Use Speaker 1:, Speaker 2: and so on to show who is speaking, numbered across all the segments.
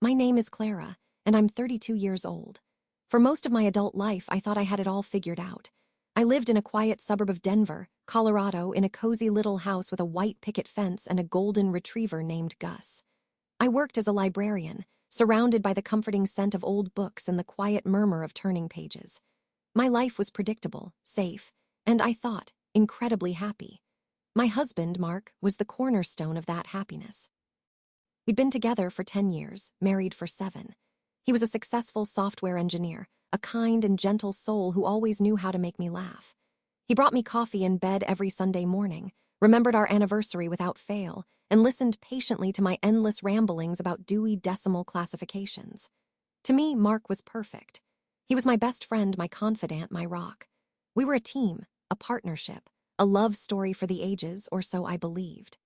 Speaker 1: My name is Clara, and I'm 32 years old. For most of my adult life, I thought I had it all figured out. I lived in a quiet suburb of Denver, Colorado, in a cozy little house with a white picket fence and a golden retriever named Gus. I worked as a librarian, surrounded by the comforting scent of old books and the quiet murmur of turning pages. My life was predictable, safe, and I thought, incredibly happy. My husband, Mark, was the cornerstone of that happiness. We'd been together for 10 years, married for 7. He was a successful software engineer, a kind and gentle soul who always knew how to make me laugh. He brought me coffee in bed every Sunday morning, remembered our anniversary without fail, and listened patiently to my endless ramblings about Dewey Decimal classifications. To me, Mark was perfect. He was my best friend, my confidant, my rock. We were a team, a partnership, a love story for the ages, or so I believed.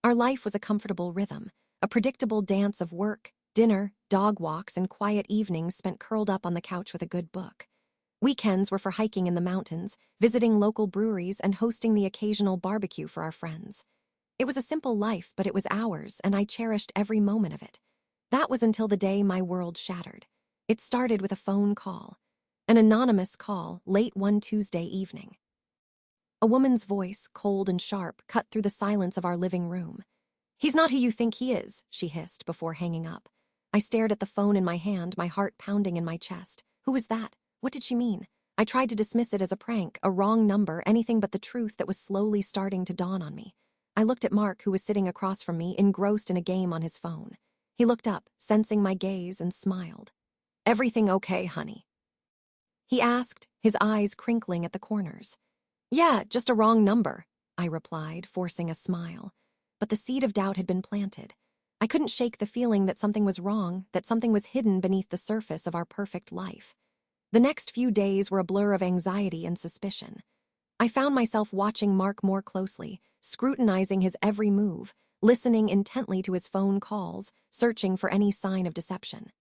Speaker 1: Our life was a comfortable rhythm, a predictable dance of work, dinner, dog walks, and quiet evenings spent curled up on the couch with a good book. Weekends were for hiking in the mountains, visiting local breweries, and hosting the occasional barbecue for our friends. It was a simple life, but it was ours, and I cherished every moment of it. That was until the day my world shattered. It started with a phone call. An anonymous call, late one Tuesday evening. A woman's voice, cold and sharp, cut through the silence of our living room. "He's not who you think he is," she hissed before hanging up. I stared at the phone in my hand, my heart pounding in my chest. Who was that? What did she mean? I tried to dismiss it as a prank, a wrong number, anything but the truth that was slowly starting to dawn on me. I looked at Mark, who was sitting across from me, engrossed in a game on his phone. He looked up, sensing my gaze, and smiled. "Everything okay, honey?" he asked, his eyes crinkling at the corners. "Yeah, just a wrong number," I replied, forcing a smile. But the seed of doubt had been planted. I couldn't shake the feeling that something was wrong, that something was hidden beneath the surface of our perfect life. The next few days were a blur of anxiety and suspicion. I found myself watching Mark more closely, scrutinizing his every move, listening intently to his phone calls, searching for any sign of deception.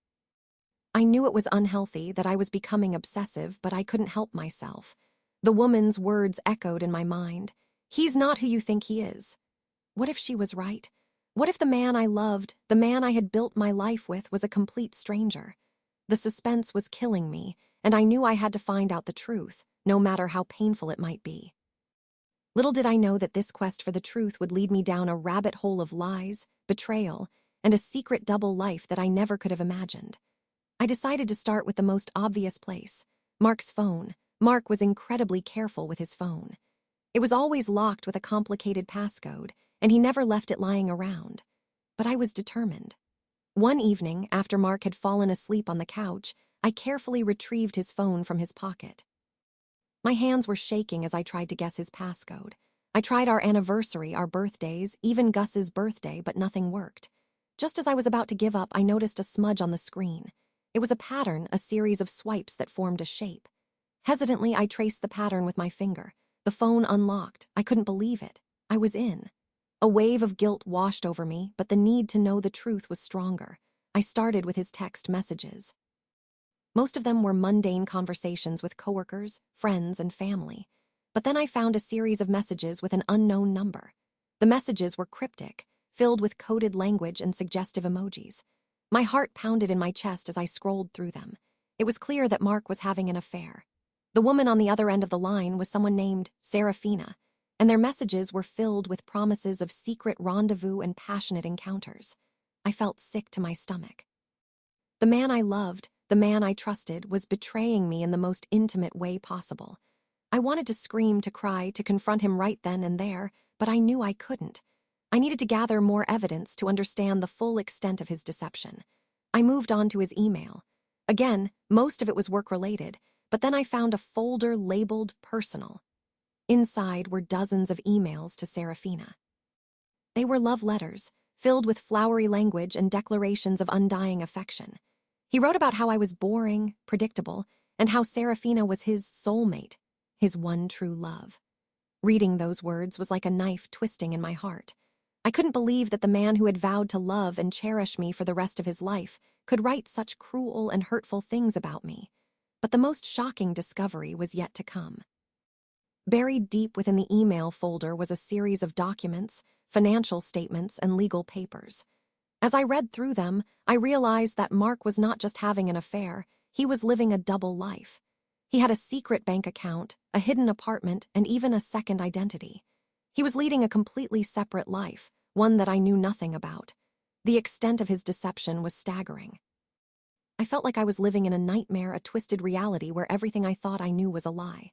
Speaker 1: I knew it was unhealthy, that I was becoming obsessive, but I couldn't help myself. The woman's words echoed in my mind. "He's not who you think he is." What if she was right? What if the man I loved, the man I had built my life with, was a complete stranger? The suspense was killing me, and I knew I had to find out the truth, no matter how painful it might be. Little did I know that this quest for the truth would lead me down a rabbit hole of lies, betrayal, and a secret double life that I never could have imagined. I decided to start with the most obvious place, Mark's phone. Mark was incredibly careful with his phone. It was always locked with a complicated passcode, and he never left it lying around. But I was determined. One evening, after Mark had fallen asleep on the couch, I carefully retrieved his phone from his pocket. My hands were shaking as I tried to guess his passcode. I tried our anniversary, our birthdays, even Gus's birthday, but nothing worked. Just as I was about to give up, I noticed a smudge on the screen. It was a pattern, a series of swipes that formed a shape. Hesitantly, I traced the pattern with my finger. The phone unlocked. I couldn't believe it. I was in. A wave of guilt washed over me, but the need to know the truth was stronger. I started with his text messages. Most of them were mundane conversations with coworkers, friends, and family. But then I found a series of messages with an unknown number. The messages were cryptic, filled with coded language and suggestive emojis. My heart pounded in my chest as I scrolled through them. It was clear that Mark was having an affair. The woman on the other end of the line was someone named Serafina, and their messages were filled with promises of secret rendezvous and passionate encounters. I felt sick to my stomach. The man I loved, the man I trusted, was betraying me in the most intimate way possible. I wanted to scream, to cry, to confront him right then and there, but I knew I couldn't. I needed to gather more evidence to understand the full extent of his deception. I moved on to his email. Again, most of it was work-related, but then I found a folder labeled personal. Inside were dozens of emails to Serafina. They were love letters, filled with flowery language and declarations of undying affection. He wrote about how I was boring, predictable, and how Serafina was his soulmate, his one true love. Reading those words was like a knife twisting in my heart. I couldn't believe that the man who had vowed to love and cherish me for the rest of his life could write such cruel and hurtful things about me. But the most shocking discovery was yet to come. Buried deep within the email folder was a series of documents, financial statements, and legal papers. As I read through them, I realized that Mark was not just having an affair, he was living a double life. He had a secret bank account, a hidden apartment, and even a second identity. He was leading a completely separate life, one that I knew nothing about. The extent of his deception was staggering. I felt like I was living in a nightmare, a twisted reality where everything I thought I knew was a lie.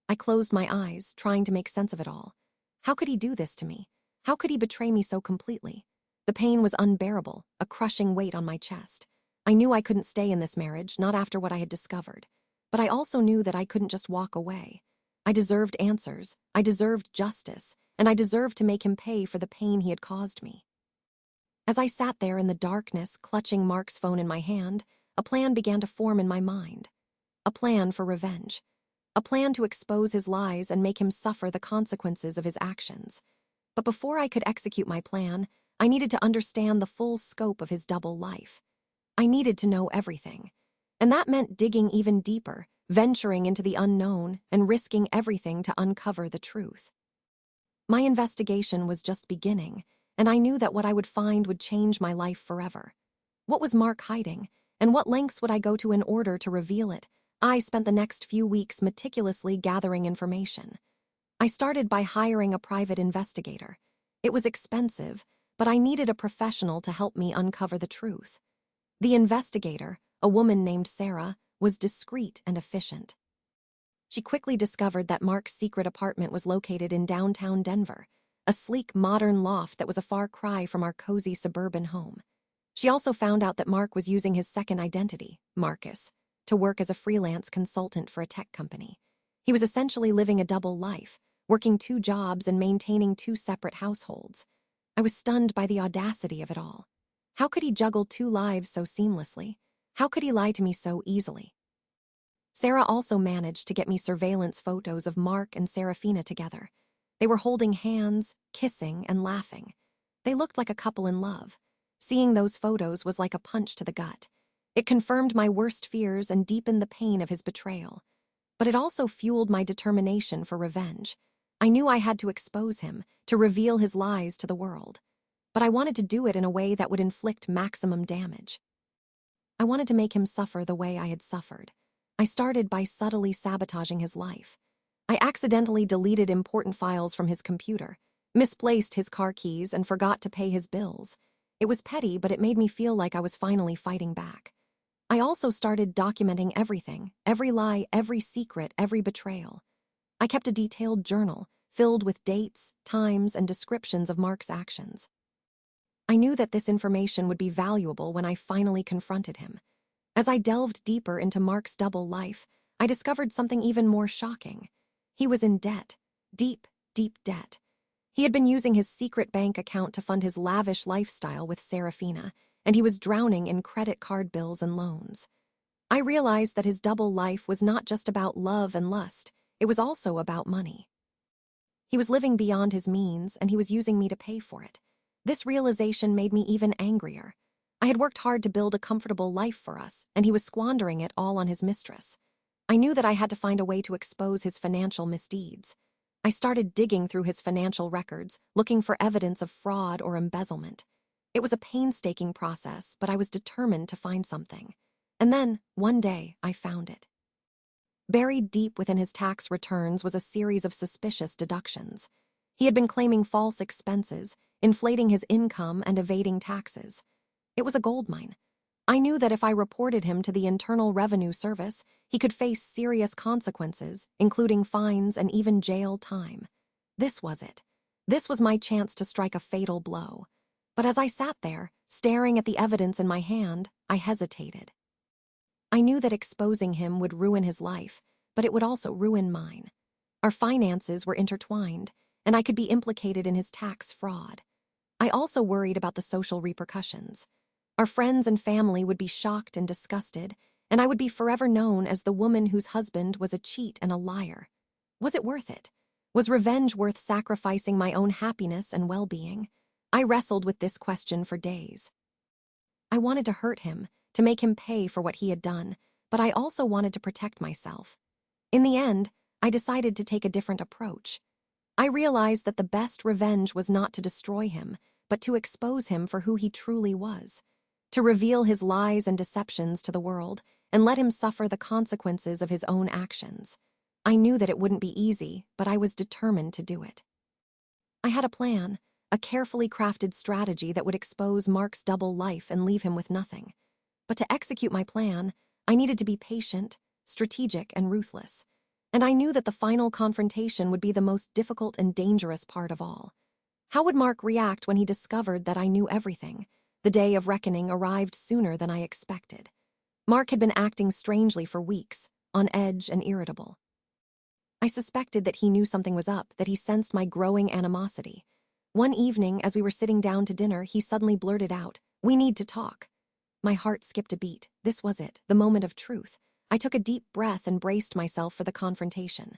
Speaker 1: I closed my eyes, trying to make sense of it all. How could he do this to me? How could he betray me so completely? The pain was unbearable, a crushing weight on my chest. I knew I couldn't stay in this marriage, not after what I had discovered. But I also knew that I couldn't just walk away. I deserved answers, I deserved justice, and I deserved to make him pay for the pain he had caused me. As I sat there in the darkness, clutching Mark's phone in my hand, a plan began to form in my mind. A plan for revenge. A plan to expose his lies and make him suffer the consequences of his actions. But before I could execute my plan, I needed to understand the full scope of his double life. I needed to know everything. And that meant digging even deeper, venturing into the unknown, and risking everything to uncover the truth. My investigation was just beginning, and I knew that what I would find would change my life forever. What was Mark hiding, and what lengths would I go to in order to reveal it? I spent the next few weeks meticulously gathering information. I started by hiring a private investigator. It was expensive, but I needed a professional to help me uncover the truth. The investigator, a woman named Sarah, was discreet and efficient. She quickly discovered that Mark's secret apartment was located in downtown Denver, a sleek, modern loft that was a far cry from our cozy suburban home. She also found out that Mark was using his second identity, Marcus, to work as a freelance consultant for a tech company. He was essentially living a double life, working 2 jobs and maintaining 2 separate households. I was stunned by the audacity of it all. How could he juggle 2 lives so seamlessly? How could he lie to me so easily? Sarah also managed to get me surveillance photos of Mark and Serafina together. They were holding hands, kissing, and laughing. They looked like a couple in love. Seeing those photos was like a punch to the gut. It confirmed my worst fears and deepened the pain of his betrayal. But it also fueled my determination for revenge. I knew I had to expose him, to reveal his lies to the world. But I wanted to do it in a way that would inflict maximum damage. I wanted to make him suffer the way I had suffered. I started by subtly sabotaging his life. I accidentally deleted important files from his computer, misplaced his car keys, and forgot to pay his bills. It was petty, but it made me feel like I was finally fighting back. I also started documenting everything, every lie, every secret, every betrayal. I kept a detailed journal, filled with dates, times, and descriptions of Mark's actions. I knew that this information would be valuable when I finally confronted him. As I delved deeper into Mark's double life, I discovered something even more shocking. He was in debt. Deep, deep debt. He had been using his secret bank account to fund his lavish lifestyle with Serafina, and he was drowning in credit card bills and loans. I realized that his double life was not just about love and lust, it was also about money. He was living beyond his means, and he was using me to pay for it. This realization made me even angrier. I had worked hard to build a comfortable life for us, and he was squandering it all on his mistress. I knew that I had to find a way to expose his financial misdeeds. I started digging through his financial records, looking for evidence of fraud or embezzlement. It was a painstaking process, but I was determined to find something. And then, one day, I found it. Buried deep within his tax returns was a series of suspicious deductions. He had been claiming false expenses, inflating his income, and evading taxes. It was a goldmine. I knew that if I reported him to the Internal Revenue Service, he could face serious consequences, including fines and even jail time. This was it. This was my chance to strike a fatal blow. But as I sat there, staring at the evidence in my hand, I hesitated. I knew that exposing him would ruin his life, but it would also ruin mine. Our finances were intertwined, and I could be implicated in his tax fraud. I also worried about the social repercussions. Our friends and family would be shocked and disgusted, and I would be forever known as the woman whose husband was a cheat and a liar. Was it worth it? Was revenge worth sacrificing my own happiness and well-being? I wrestled with this question for days. I wanted to hurt him, to make him pay for what he had done, but I also wanted to protect myself. In the end, I decided to take a different approach. I realized that the best revenge was not to destroy him, but to expose him for who he truly was, to reveal his lies and deceptions to the world and let him suffer the consequences of his own actions. I knew that it wouldn't be easy, but I was determined to do it. I had a plan, a carefully crafted strategy that would expose Mark's double life and leave him with nothing. But to execute my plan, I needed to be patient, strategic, and ruthless. And I knew that the final confrontation would be the most difficult and dangerous part of all. How would Mark react when he discovered that I knew everything? The day of reckoning arrived sooner than I expected. Mark had been acting strangely for weeks, on edge and irritable. I suspected that he knew something was up, that he sensed my growing animosity. One evening, as we were sitting down to dinner, he suddenly blurted out, "We need to talk." My heart skipped a beat. This was it, the moment of truth. I took a deep breath and braced myself for the confrontation.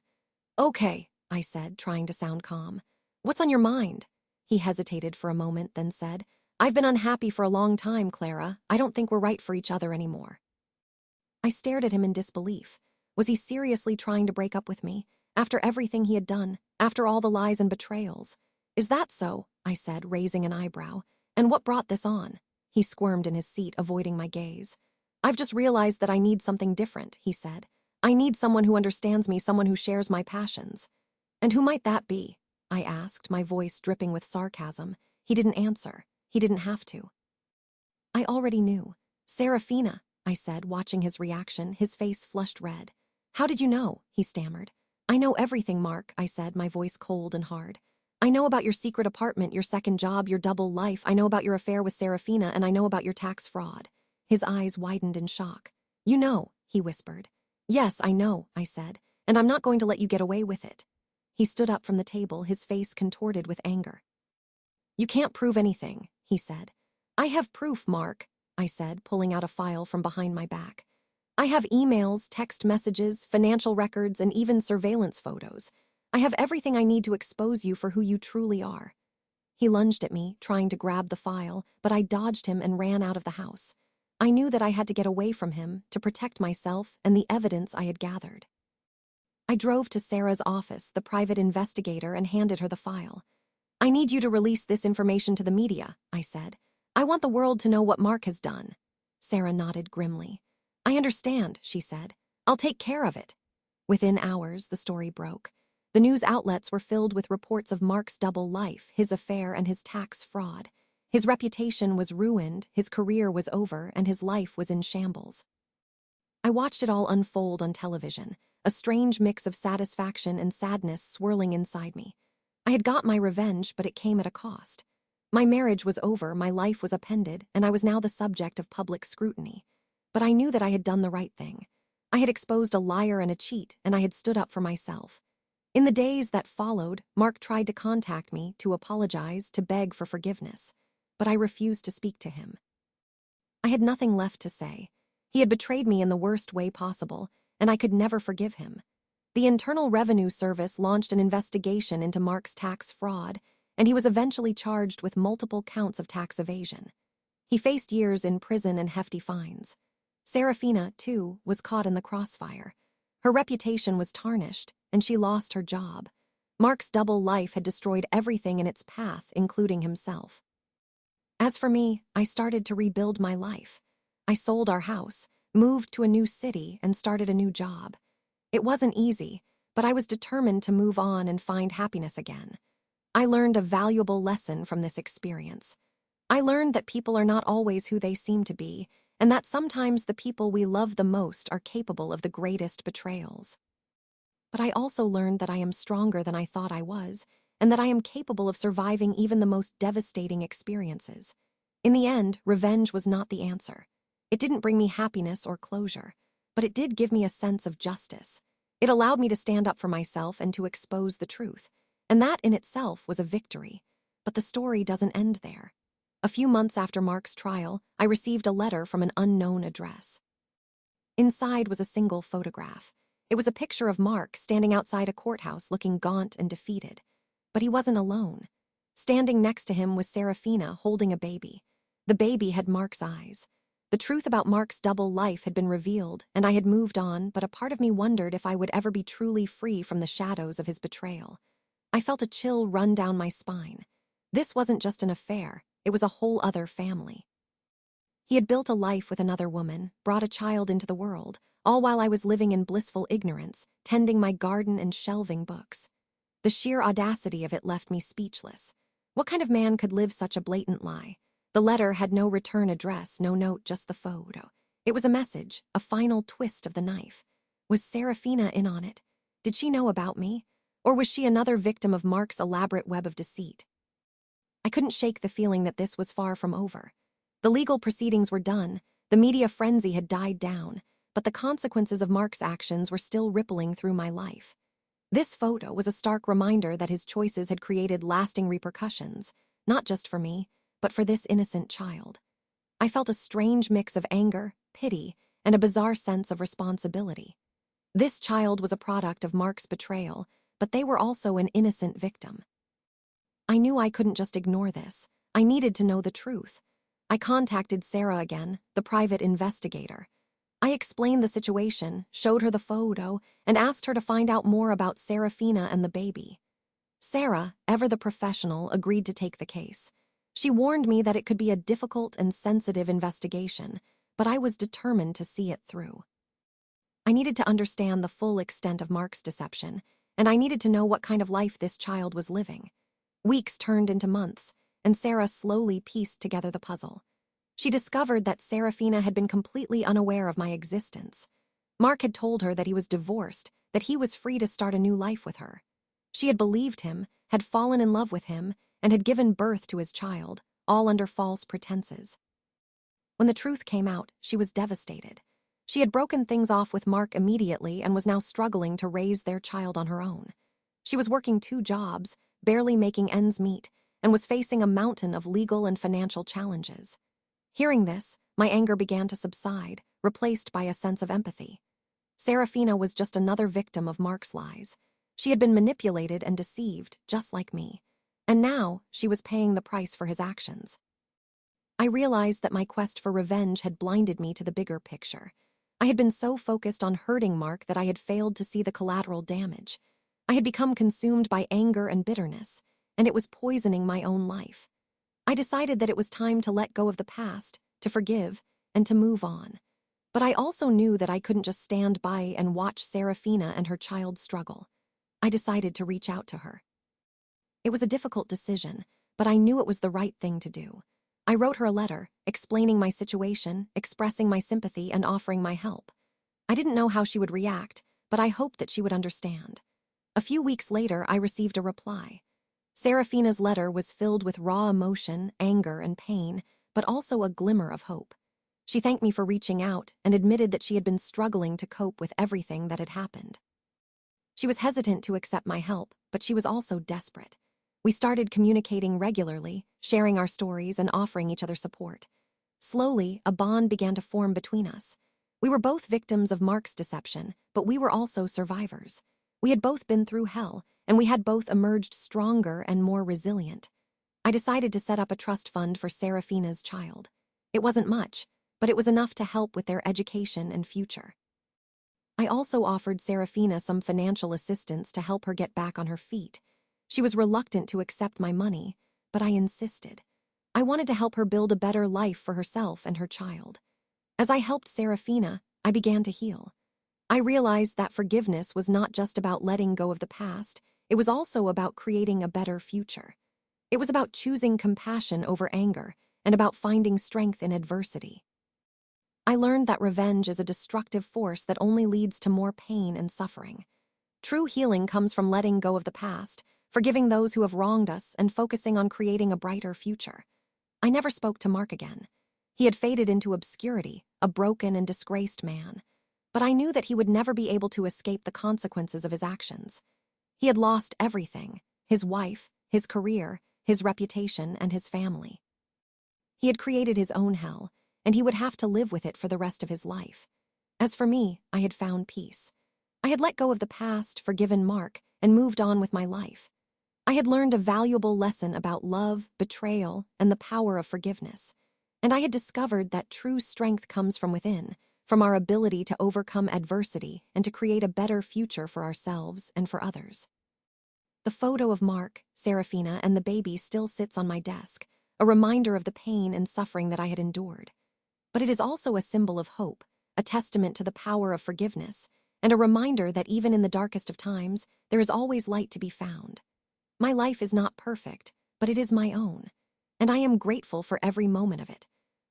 Speaker 1: "Okay," I said, trying to sound calm. "What's on your mind?" He hesitated for a moment, then said, "I've been unhappy for a long time, Clara. I don't think we're right for each other anymore." I stared at him in disbelief. Was he seriously trying to break up with me? After everything he had done, after all the lies and betrayals? "Is that so?" I said, raising an eyebrow. "And what brought this on?" He squirmed in his seat, avoiding my gaze. "I've just realized that I need something different," he said. "I need someone who understands me, someone who shares my passions." "And who might that be?" I asked, my voice dripping with sarcasm. He didn't answer. He didn't have to. I already knew. "Serafina," I said, watching his reaction, his face flushed red. "How did you know?" he stammered. "I know everything, Mark," I said, my voice cold and hard. "I know about your secret apartment, your second job, your double life. I know about your affair with Serafina, and I know about your tax fraud." His eyes widened in shock. "You know," he whispered. "Yes, I know," I said, "and I'm not going to let you get away with it." He stood up from the table, his face contorted with anger. "You can't prove anything," he said. "I have proof, Mark," I said, pulling out a file from behind my back. "I have emails, text messages, financial records, and even surveillance photos. I have everything I need to expose you for who you truly are." He lunged at me, trying to grab the file, but I dodged him and ran out of the house. I knew that I had to get away from him to protect myself and the evidence I had gathered. I drove to Sarah's office, the private investigator, and handed her the file. "I need you to release this information to the media," I said. "I want the world to know what Mark has done." Sarah nodded grimly. "I understand," she said. "I'll take care of it." Within hours, the story broke. The news outlets were filled with reports of Mark's double life, his affair, and his tax fraud. His reputation was ruined, his career was over, and his life was in shambles. I watched it all unfold on television, a strange mix of satisfaction and sadness swirling inside me. I had got my revenge, but it came at a cost. My marriage was over, my life was upended, and I was now the subject of public scrutiny. But I knew that I had done the right thing. I had exposed a liar and a cheat, and I had stood up for myself. In the days that followed, Mark tried to contact me, to apologize, to beg for forgiveness. But I refused to speak to him. I had nothing left to say. He had betrayed me in the worst way possible, and I could never forgive him. The Internal Revenue Service launched an investigation into Mark's tax fraud, and he was eventually charged with multiple counts of tax evasion. He faced years in prison and hefty fines. Serafina, too, was caught in the crossfire. Her reputation was tarnished, and she lost her job. Mark's double life had destroyed everything in its path, including himself. As for me, I started to rebuild my life. I sold our house, moved to a new city, and started a new job. It wasn't easy, but I was determined to move on and find happiness again. I learned a valuable lesson from this experience. I learned that people are not always who they seem to be, and that sometimes the people we love the most are capable of the greatest betrayals. But I also learned that I am stronger than I thought I was, and that I am capable of surviving even the most devastating experiences. In the end, revenge was not the answer. It didn't bring me happiness or closure, but it did give me a sense of justice. It allowed me to stand up for myself and to expose the truth, and that in itself was a victory. But the story doesn't end there. A few months after Mark's trial, I received a letter from an unknown address. Inside was a single photograph. It was a picture of Mark standing outside a courthouse looking gaunt and defeated. But he wasn't alone. Standing next to him was Serafina holding a baby. The baby had Mark's eyes. The truth about Mark's double life had been revealed, and I had moved on, but a part of me wondered if I would ever be truly free from the shadows of his betrayal. I felt a chill run down my spine. This wasn't just an affair, it was a whole other family. He had built a life with another woman, brought a child into the world, all while I was living in blissful ignorance, tending my garden and shelving books. The sheer audacity of it left me speechless. What kind of man could live such a blatant lie? The letter had no return address, no note, just the photo. It was a message, a final twist of the knife. Was Serafina in on it? Did she know about me? Or was she another victim of Mark's elaborate web of deceit? I couldn't shake the feeling that this was far from over. The legal proceedings were done, the media frenzy had died down, but the consequences of Mark's actions were still rippling through my life. This photo was a stark reminder that his choices had created lasting repercussions, not just for me, but for this innocent child. I felt a strange mix of anger, pity, and a bizarre sense of responsibility. This child was a product of Mark's betrayal, but they were also an innocent victim. I knew I couldn't just ignore this. I needed to know the truth. I contacted Sarah again, the private investigator. I explained the situation, showed her the photo, and asked her to find out more about Serafina and the baby. Sarah, ever the professional, agreed to take the case. She warned me that it could be a difficult and sensitive investigation, but I was determined to see it through. I needed to understand the full extent of Mark's deception, and I needed to know what kind of life this child was living. Weeks turned into months, and Sarah slowly pieced together the puzzle. She discovered that Serafina had been completely unaware of my existence. Mark had told her that he was divorced, that he was free to start a new life with her. She had believed him, had fallen in love with him, and had given birth to his child, all under false pretenses. When the truth came out, she was devastated. She had broken things off with Mark immediately and was now struggling to raise their child on her own. She was working 2 jobs, barely making ends meet, and was facing a mountain of legal and financial challenges. Hearing this, my anger began to subside, replaced by a sense of empathy. Serafina was just another victim of Mark's lies. She had been manipulated and deceived, just like me. And now, she was paying the price for his actions. I realized that my quest for revenge had blinded me to the bigger picture. I had been so focused on hurting Mark that I had failed to see the collateral damage. I had become consumed by anger and bitterness, and it was poisoning my own life. I decided that it was time to let go of the past, to forgive, and to move on. But I also knew that I couldn't just stand by and watch Serafina and her child struggle. I decided to reach out to her. It was a difficult decision, but I knew it was the right thing to do. I wrote her a letter, explaining my situation, expressing my sympathy, and offering my help. I didn't know how she would react, but I hoped that she would understand. A few weeks later, I received a reply. Serafina's letter was filled with raw emotion, anger, and pain, but also a glimmer of hope. She thanked me for reaching out and admitted that she had been struggling to cope with everything that had happened. She was hesitant to accept my help, but she was also desperate. We started communicating regularly, sharing our stories and offering each other support. Slowly, a bond began to form between us. We were both victims of Mark's deception, but we were also survivors. We had both been through hell, and we had both emerged stronger and more resilient. I decided to set up a trust fund for Serafina's child. It wasn't much, but it was enough to help with their education and future. I also offered Serafina some financial assistance to help her get back on her feet. She was reluctant to accept my money, but I insisted. I wanted to help her build a better life for herself and her child. As I helped Serafina, I began to heal. I realized that forgiveness was not just about letting go of the past, it was also about creating a better future. It was about choosing compassion over anger and about finding strength in adversity. I learned that revenge is a destructive force that only leads to more pain and suffering. True healing comes from letting go of the past, forgiving those who have wronged us, and focusing on creating a brighter future. I never spoke to Mark again. He had faded into obscurity, a broken and disgraced man. But I knew that he would never be able to escape the consequences of his actions. He had lost everything: his wife, his career, his reputation, and his family. He had created his own hell, and he would have to live with it for the rest of his life. As for me, I had found peace. I had let go of the past, forgiven Mark, and moved on with my life. I had learned a valuable lesson about love, betrayal, and the power of forgiveness. And I had discovered that true strength comes from within, from our ability to overcome adversity and to create a better future for ourselves and for others. The photo of Mark, Serafina, and the baby still sits on my desk, a reminder of the pain and suffering that I had endured. But it is also a symbol of hope, a testament to the power of forgiveness, and a reminder that even in the darkest of times, there is always light to be found. My life is not perfect, but it is my own, and I am grateful for every moment of it.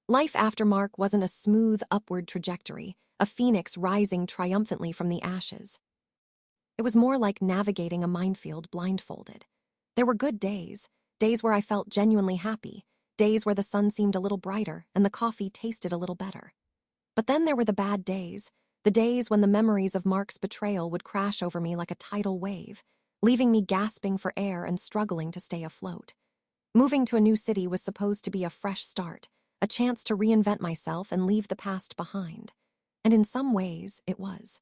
Speaker 1: Life after Mark wasn't a smooth upward trajectory, a phoenix rising triumphantly from the ashes. It was more like navigating a minefield blindfolded. There were good days, days where I felt genuinely happy, days where the sun seemed a little brighter and the coffee tasted a little better. But then there were the bad days, the days when the memories of Mark's betrayal would crash over me like a tidal wave, leaving me gasping for air and struggling to stay afloat. Moving to a new city was supposed to be a fresh start, a chance to reinvent myself and leave the past behind. And in some ways, it was.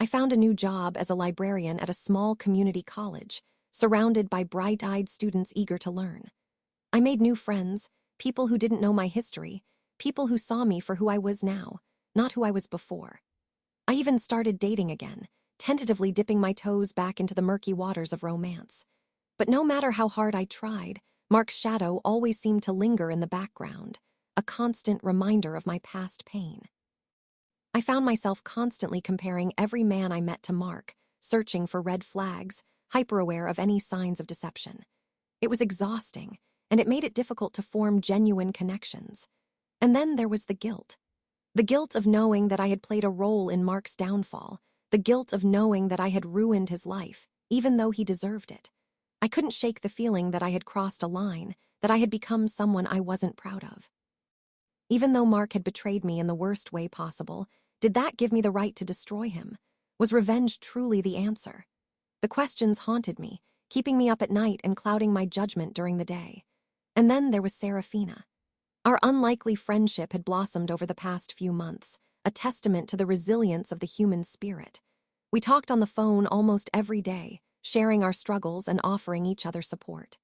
Speaker 1: I found a new job as a librarian at a small community college, surrounded by bright-eyed students eager to learn. I made new friends, people who didn't know my history, people who saw me for who I was now, not who I was before. I even started dating again, tentatively dipping my toes back into the murky waters of romance. But no matter how hard I tried, Mark's shadow always seemed to linger in the background, a constant reminder of my past pain. I found myself constantly comparing every man I met to Mark, searching for red flags, hyper-aware of any signs of deception. It was exhausting, and it made it difficult to form genuine connections. And then there was the guilt. The guilt of knowing that I had played a role in Mark's downfall, the guilt of knowing that I had ruined his life, even though he deserved it. I couldn't shake the feeling that I had crossed a line, that I had become someone I wasn't proud of. Even though Mark had betrayed me in the worst way possible, did that give me the right to destroy him? Was revenge truly the answer? The questions haunted me, keeping me up at night and clouding my judgment during the day. And then there was Serafina. Our unlikely friendship had blossomed over the past few months, a testament to the resilience of the human spirit. We talked on the phone almost every day, sharing our struggles and offering each other support.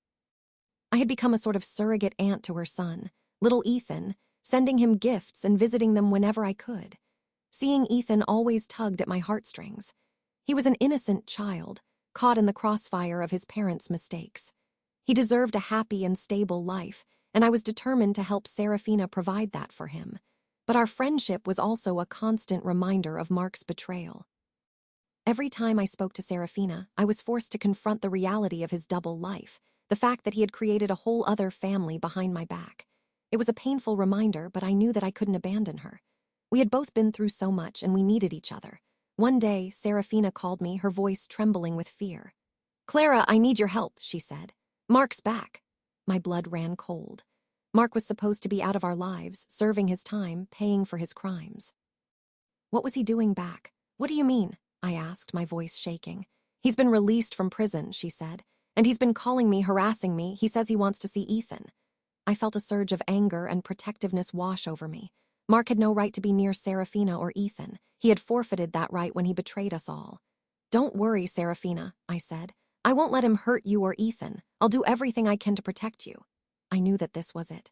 Speaker 1: I had become a sort of surrogate aunt to her son, little Ethan, sending him gifts and visiting them whenever I could. Seeing Ethan always tugged at my heartstrings. He was an innocent child, caught in the crossfire of his parents' mistakes. He deserved a happy and stable life, and I was determined to help Serafina provide that for him. But our friendship was also a constant reminder of Mark's betrayal. Every time I spoke to Serafina, I was forced to confront the reality of his double life, the fact that he had created a whole other family behind my back. It was a painful reminder, but I knew that I couldn't abandon her. We had both been through so much, and we needed each other. One day, Serafina called me, her voice trembling with fear. "Clara, I need your help," she said. "Mark's back." My blood ran cold. Mark was supposed to be out of our lives, serving his time, paying for his crimes. What was he doing back? "What do you mean?" I asked, my voice shaking. "He's been released from prison," she said, "and he's been calling me, harassing me. He says he wants to see Ethan." I felt a surge of anger and protectiveness wash over me. Mark had no right to be near Serafina or Ethan. He had forfeited that right when he betrayed us all. "Don't worry, Serafina," I said. "I won't let him hurt you or Ethan. I'll do everything I can to protect you." I knew that this was it.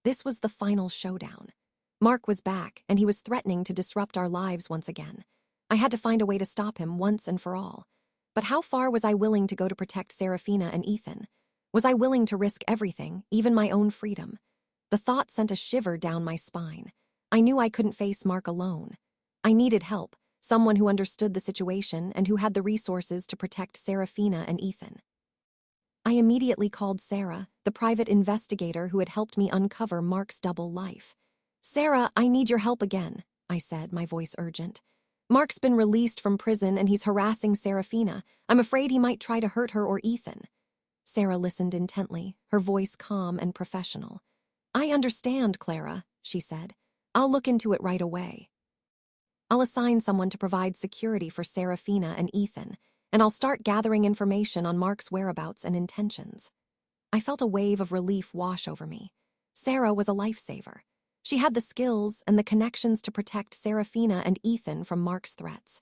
Speaker 1: This was the final showdown. Mark was back, and he was threatening to disrupt our lives once again. I had to find a way to stop him once and for all. But how far was I willing to go to protect Serafina and Ethan? Was I willing to risk everything, even my own freedom? The thought sent a shiver down my spine. I knew I couldn't face Mark alone. I needed help, someone who understood the situation and who had the resources to protect Serafina and Ethan. I immediately called Sarah, the private investigator who had helped me uncover Mark's double life. "Sarah, I need your help again," I said, my voice urgent. "Mark's been released from prison and he's harassing Serafina. I'm afraid he might try to hurt her or Ethan." Sarah listened intently, her voice calm and professional. "I understand, Clara," she said. "I'll look into it right away. I'll assign someone to provide security for Serafina and Ethan, and I'll start gathering information on Mark's whereabouts and intentions." I felt a wave of relief wash over me. Sarah was a lifesaver. She had the skills and the connections to protect Serafina and Ethan from Mark's threats.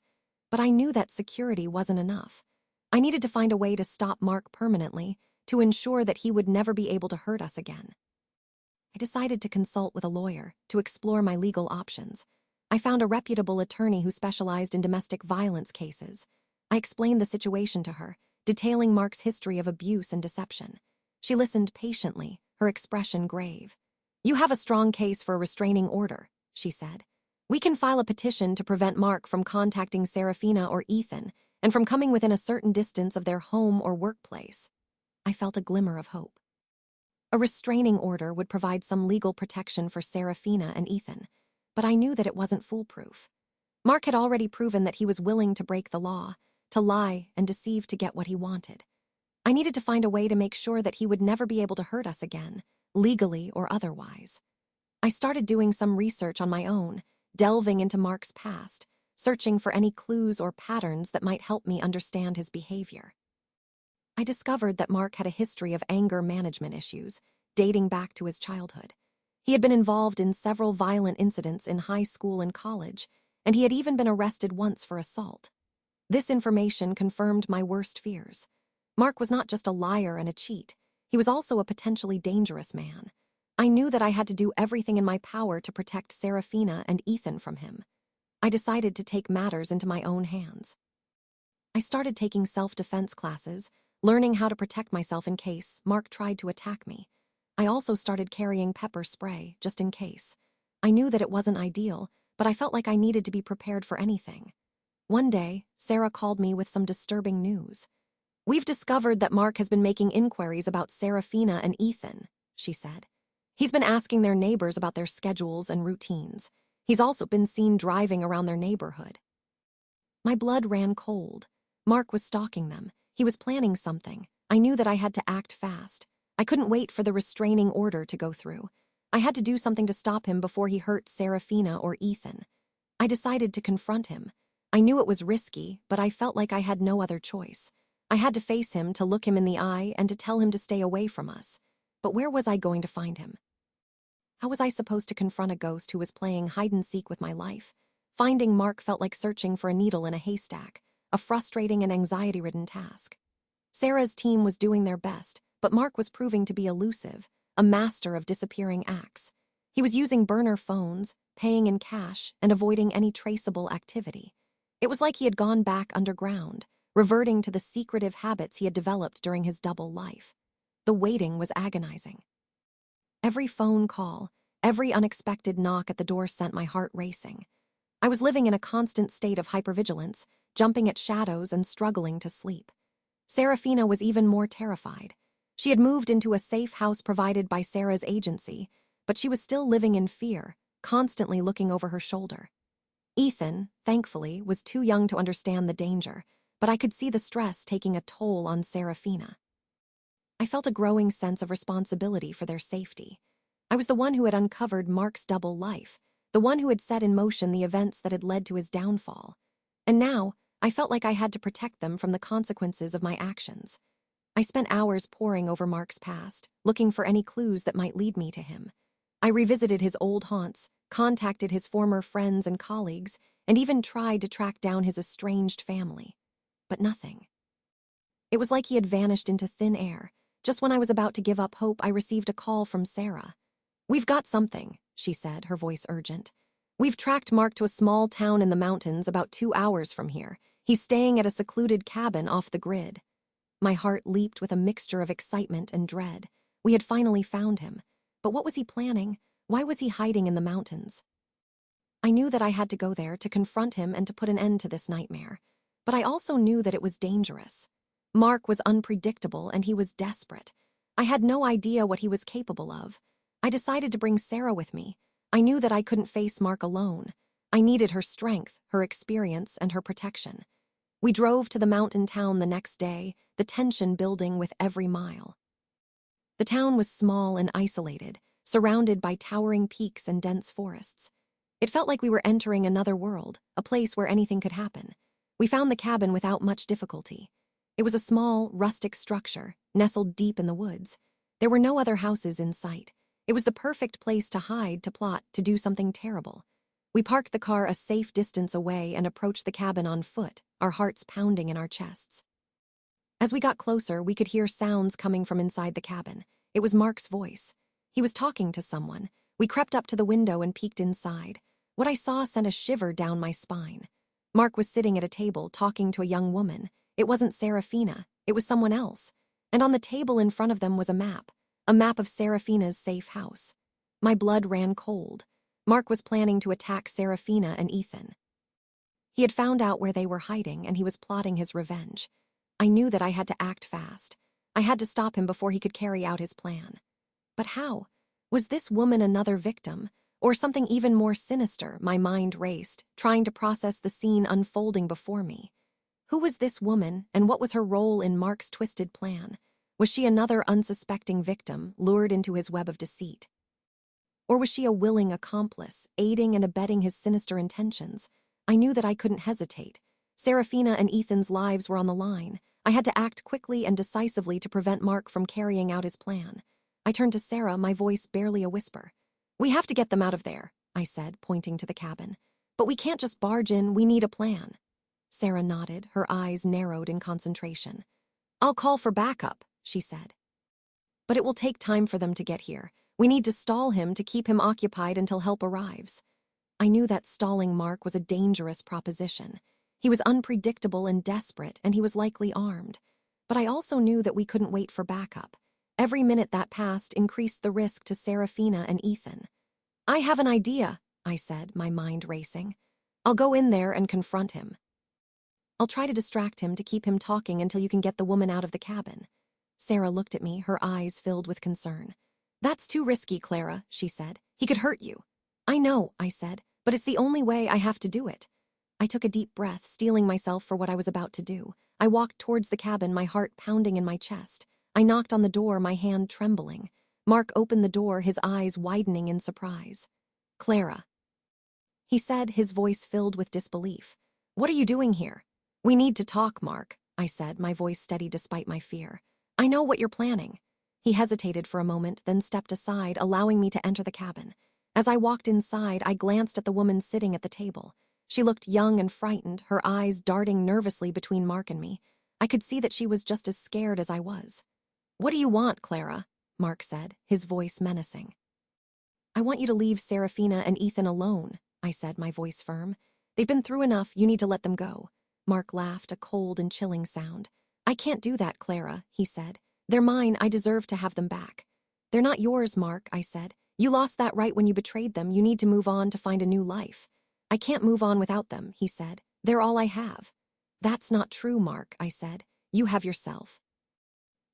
Speaker 1: But I knew that security wasn't enough. I needed to find a way to stop Mark permanently, to ensure that he would never be able to hurt us again. I decided to consult with a lawyer, to explore my legal options. I found a reputable attorney who specialized in domestic violence cases. I explained the situation to her, detailing Mark's history of abuse and deception. She listened patiently, her expression grave. "You have a strong case for a restraining order," she said. "We can file a petition to prevent Mark from contacting Serafina or Ethan and from coming within a certain distance of their home or workplace." I felt a glimmer of hope. A restraining order would provide some legal protection for Serafina and Ethan, but I knew that it wasn't foolproof. Mark had already proven that he was willing to break the law, to lie and deceive to get what he wanted. I needed to find a way to make sure that he would never be able to hurt us again, legally or otherwise. I started doing some research on my own, delving into Mark's past, searching for any clues or patterns that might help me understand his behavior. I discovered that Mark had a history of anger management issues, dating back to his childhood. He had been involved in several violent incidents in high school and college, and he had even been arrested once for assault. This information confirmed my worst fears. Mark was not just a liar and a cheat, he was also a potentially dangerous man. I knew that I had to do everything in my power to protect Serafina and Ethan from him. I decided to take matters into my own hands. I started taking self-defense classes, learning how to protect myself in case Mark tried to attack me. I also started carrying pepper spray, just in case. I knew that it wasn't ideal, but I felt like I needed to be prepared for anything. One day, Sarah called me with some disturbing news. "We've discovered that Mark has been making inquiries about Serafina and Ethan," she said. "He's been asking their neighbors about their schedules and routines. He's also been seen driving around their neighborhood." My blood ran cold. Mark was stalking them. He was planning something. I knew that I had to act fast. I couldn't wait for the restraining order to go through. I had to do something to stop him before he hurt Serafina or Ethan. I decided to confront him. I knew it was risky, but I felt like I had no other choice. I had to face him, to look him in the eye, and to tell him to stay away from us. But where was I going to find him? How was I supposed to confront a ghost who was playing hide-and-seek with my life? Finding Mark felt like searching for a needle in a haystack, a frustrating and anxiety-ridden task. Sarah's team was doing their best, but Mark was proving to be elusive, a master of disappearing acts. He was using burner phones, paying in cash, and avoiding any traceable activity. It was like he had gone back underground, reverting to the secretive habits he had developed during his double life. The waiting was agonizing. Every phone call, every unexpected knock at the door sent my heart racing. I was living in a constant state of hypervigilance, jumping at shadows and struggling to sleep. Serafina was even more terrified. She had moved into a safe house provided by Sarah's agency, but she was still living in fear, constantly looking over her shoulder. Ethan, thankfully, was too young to understand the danger, but I could see the stress taking a toll on Serafina. I felt a growing sense of responsibility for their safety. I was the one who had uncovered Mark's double life, the one who had set in motion the events that had led to his downfall. And now, I felt like I had to protect them from the consequences of my actions. I spent hours poring over Mark's past, looking for any clues that might lead me to him. I revisited his old haunts, contacted his former friends and colleagues, and even tried to track down his estranged family. But nothing. It was like he had vanished into thin air. Just when I was about to give up hope, I received a call from Sarah. "We've got something," she said, her voice urgent. "We've tracked Mark to a small town in the mountains about 2 hours from here. He's staying at a secluded cabin off the grid." My heart leaped with a mixture of excitement and dread. We had finally found him. But what was he planning? Why was he hiding in the mountains? I knew that I had to go there to confront him and to put an end to this nightmare. But I also knew that it was dangerous. Mark was unpredictable and he was desperate. I had no idea what he was capable of. I decided to bring Sarah with me. I knew that I couldn't face Mark alone. I needed her strength, her experience, and her protection. We drove to the mountain town the next day, the tension building with every mile. The town was small and isolated, surrounded by towering peaks and dense forests. It felt like we were entering another world, a place where anything could happen. We found the cabin without much difficulty. It was a small, rustic structure, nestled deep in the woods. There were no other houses in sight. It was the perfect place to hide, to plot, to do something terrible. We parked the car a safe distance away and approached the cabin on foot, our hearts pounding in our chests. As we got closer, we could hear sounds coming from inside the cabin. It was Mark's voice. He was talking to someone. We crept up to the window and peeked inside. What I saw sent a shiver down my spine. Mark was sitting at a table talking to a young woman. It wasn't Serafina. It was someone else. And on the table in front of them was a map of Serafina's safe house. My blood ran cold. Mark was planning to attack Serafina and Ethan. He had found out where they were hiding, and he was plotting his revenge. I knew that I had to act fast. I had to stop him before he could carry out his plan. But how? Was this woman another victim? Or something even more sinister? My mind raced, trying to process the scene unfolding before me. Who was this woman, and what was her role in Mark's twisted plan? Was she another unsuspecting victim, lured into his web of deceit? Or was she a willing accomplice, aiding and abetting his sinister intentions? I knew that I couldn't hesitate. Serafina and Ethan's lives were on the line. I had to act quickly and decisively to prevent Mark from carrying out his plan. I turned to Sarah, my voice barely a whisper. "We have to get them out of there," I said, pointing to the cabin. "But we can't just barge in, we need a plan." Sarah nodded, her eyes narrowed in concentration. "I'll call for backup," she said. "But it will take time for them to get here. We need to stall him to keep him occupied until help arrives." I knew that stalling Mark was a dangerous proposition. He was unpredictable and desperate, and he was likely armed. But I also knew that we couldn't wait for backup. Every minute that passed increased the risk to Serafina and Ethan. "I have an idea," I said, my mind racing. "I'll go in there and confront him. I'll try to distract him to keep him talking until you can get the woman out of the cabin." Sarah looked at me, her eyes filled with concern. "That's too risky, Clara," she said. "He could hurt you." "I know," I said, "but it's the only way. I have to do it." I took a deep breath, steeling myself for what I was about to do. I walked towards the cabin, my heart pounding in my chest. I knocked on the door, my hand trembling. Mark opened the door, his eyes widening in surprise. "Clara," he said, his voice filled with disbelief. "What are you doing here?" "We need to talk, Mark," I said, my voice steady despite my fear. "I know what you're planning." He hesitated for a moment, then stepped aside, allowing me to enter the cabin. As I walked inside, I glanced at the woman sitting at the table. She looked young and frightened, her eyes darting nervously between Mark and me. I could see that she was just as scared as I was. "What do you want, Clara?" Mark said, his voice menacing. "I want you to leave Serafina and Ethan alone," I said, my voice firm. "They've been through enough, you need to let them go." Mark laughed, a cold and chilling sound. "I can't do that, Clara," he said. "They're mine, I deserve to have them back." "They're not yours, Mark," I said. "You lost that right when you betrayed them, you need to move on to find a new life." "I can't move on without them," he said. "They're all I have." "That's not true, Mark," I said. "You have yourself.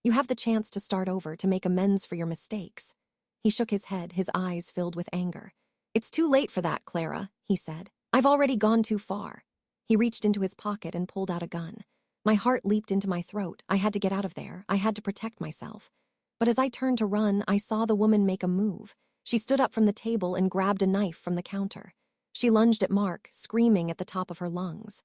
Speaker 1: You have the chance to start over, to make amends for your mistakes." He shook his head, his eyes filled with anger. "It's too late for that, Clara," he said. "I've already gone too far." He reached into his pocket and pulled out a gun. My heart leaped into my throat. I had to get out of there. I had to protect myself. But as I turned to run, I saw the woman make a move. She stood up from the table and grabbed a knife from the counter. She lunged at Mark, screaming at the top of her lungs.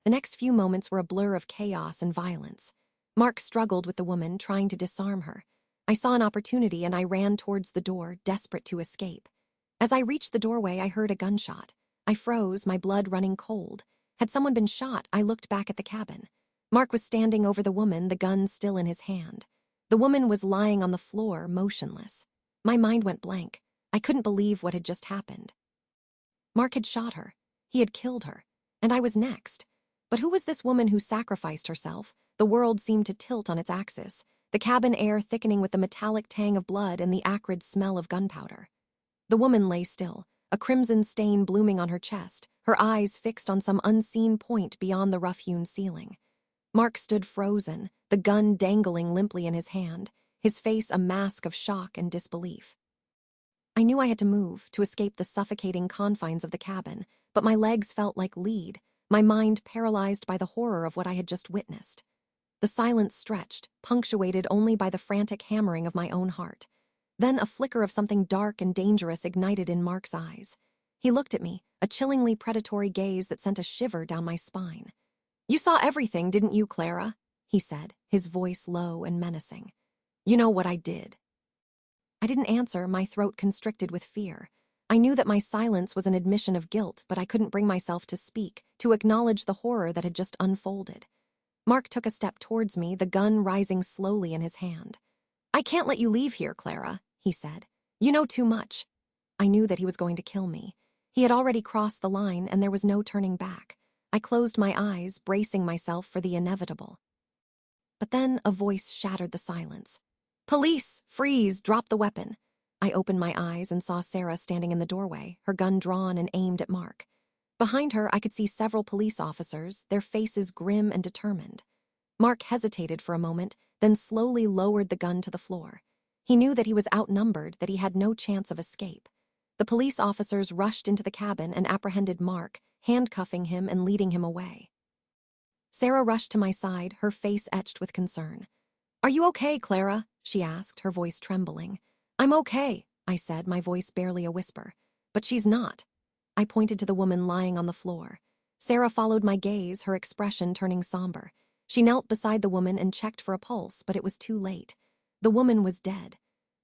Speaker 1: The next few moments were a blur of chaos and violence. Mark struggled with the woman, trying to disarm her. I saw an opportunity and I ran towards the door, desperate to escape. As I reached the doorway, I heard a gunshot. I froze, my blood running cold. Had someone been shot? I looked back at the cabin. Mark was standing over the woman, the gun still in his hand. The woman was lying on the floor, motionless. My mind went blank. I couldn't believe what had just happened. Mark had shot her. He had killed her. And I was next. But who was this woman who sacrificed herself? The world seemed to tilt on its axis, the cabin air thickening with the metallic tang of blood and the acrid smell of gunpowder. The woman lay still, a crimson stain blooming on her chest, her eyes fixed on some unseen point beyond the rough-hewn ceiling. Mark stood frozen, the gun dangling limply in his hand, his face a mask of shock and disbelief. I knew I had to move, to escape the suffocating confines of the cabin, but my legs felt like lead, my mind paralyzed by the horror of what I had just witnessed. The silence stretched, punctuated only by the frantic hammering of my own heart. Then a flicker of something dark and dangerous ignited in Mark's eyes. He looked at me, a chillingly predatory gaze that sent a shiver down my spine. "You saw everything, didn't you, Clara?" he said, his voice low and menacing. "You know what I did." I didn't answer, my throat constricted with fear. I knew that my silence was an admission of guilt, but I couldn't bring myself to speak, to acknowledge the horror that had just unfolded. Mark took a step towards me, the gun rising slowly in his hand. "I can't let you leave here, Clara," he said. "You know too much." I knew that he was going to kill me. He had already crossed the line, and there was no turning back. I closed my eyes, bracing myself for the inevitable. But then a voice shattered the silence. "Police! Freeze! Drop the weapon!" I opened my eyes and saw Sarah standing in the doorway, her gun drawn and aimed at Mark. Behind her, I could see several police officers, their faces grim and determined. Mark hesitated for a moment, then slowly lowered the gun to the floor. He knew that he was outnumbered, that he had no chance of escape. The police officers rushed into the cabin and apprehended Mark, handcuffing him and leading him away. Sarah rushed to my side, her face etched with concern. "Are you okay, Clara?" she asked, her voice trembling. "I'm okay," I said, my voice barely a whisper. "But she's not." I pointed to the woman lying on the floor. Sarah followed my gaze, her expression turning somber. She knelt beside the woman and checked for a pulse, but it was too late. The woman was dead.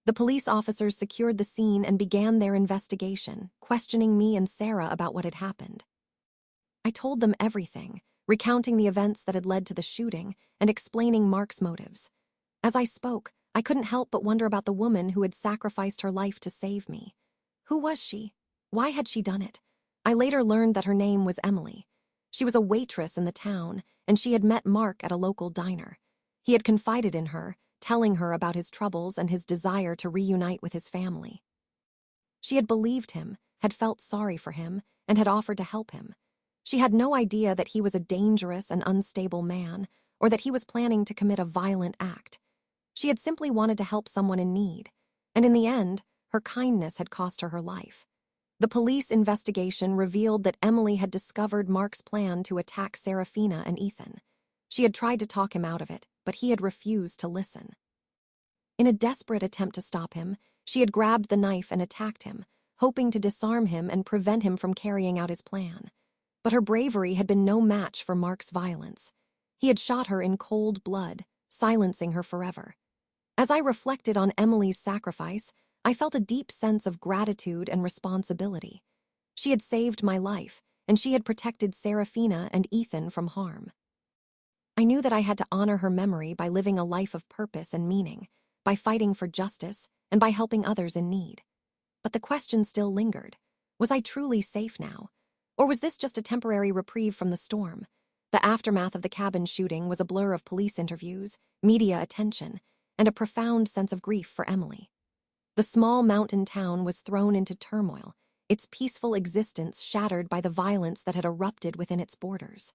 Speaker 1: The police officers secured the scene and began their investigation, questioning me and Sarah about what had happened. I told them everything, recounting the events that had led to the shooting and explaining Mark's motives. As I spoke, I couldn't help but wonder about the woman who had sacrificed her life to save me. Who was she? Why had she done it? I later learned that her name was Emily. She was a waitress in the town, and she had met Mark at a local diner. He had confided in her, telling her about his troubles and his desire to reunite with his family. She had believed him, had felt sorry for him, and had offered to help him. She had no idea that he was a dangerous and unstable man, or that he was planning to commit a violent act. She had simply wanted to help someone in need, and in the end, her kindness had cost her her life. The police investigation revealed that Emily had discovered Mark's plan to attack Serafina and Ethan. She had tried to talk him out of it, but he had refused to listen. In a desperate attempt to stop him, she had grabbed the knife and attacked him, hoping to disarm him and prevent him from carrying out his plan. But her bravery had been no match for Mark's violence. He had shot her in cold blood, silencing her forever. As I reflected on Emily's sacrifice, I felt a deep sense of gratitude and responsibility. She had saved my life, and she had protected Serafina and Ethan from harm. I knew that I had to honor her memory by living a life of purpose and meaning, by fighting for justice, and by helping others in need. But the question still lingered. Was I truly safe now? Or was this just a temporary reprieve from the storm? The aftermath of the cabin shooting was a blur of police interviews, media attention, and a profound sense of grief for Emily. The small mountain town was thrown into turmoil, its peaceful existence shattered by the violence that had erupted within its borders.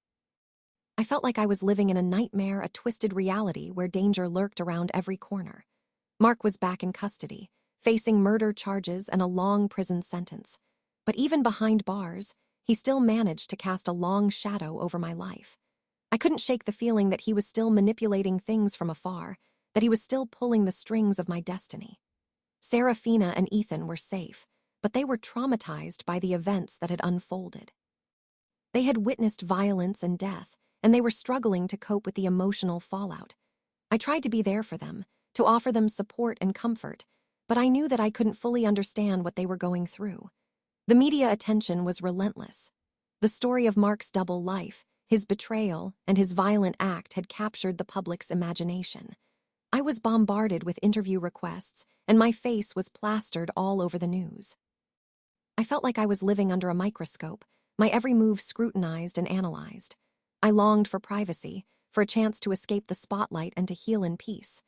Speaker 1: I felt like I was living in a nightmare, a twisted reality where danger lurked around every corner. Mark was back in custody, facing murder charges and a long prison sentence. But even behind bars, he still managed to cast a long shadow over my life. I couldn't shake the feeling that he was still manipulating things from afar, that he was still pulling the strings of my destiny. Serafina and Ethan were safe, but they were traumatized by the events that had unfolded. They had witnessed violence and death, and they were struggling to cope with the emotional fallout. I tried to be there for them, to offer them support and comfort, but I knew that I couldn't fully understand what they were going through. The media attention was relentless. The story of Mark's double life, his betrayal, and his violent act had captured the public's imagination. I was bombarded with interview requests, and my face was plastered all over the news. I felt like I was living under a microscope, my every move scrutinized and analyzed. I longed for privacy, for a chance to escape the spotlight and to heal in peace.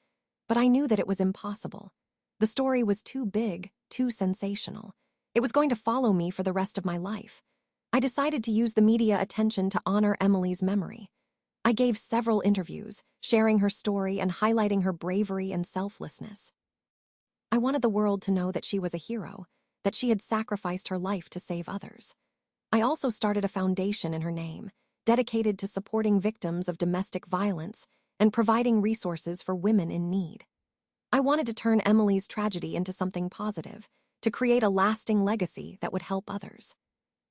Speaker 1: But I knew that it was impossible. The story was too big, too sensational. It was going to follow me for the rest of my life. I decided to use the media attention to honor Emily's memory. I gave several interviews, sharing her story and highlighting her bravery and selflessness. I wanted the world to know that she was a hero, that she had sacrificed her life to save others. I also started a foundation in her name, dedicated to supporting victims of domestic violence and providing resources for women in need. I wanted to turn Emily's tragedy into something positive, to create a lasting legacy that would help others.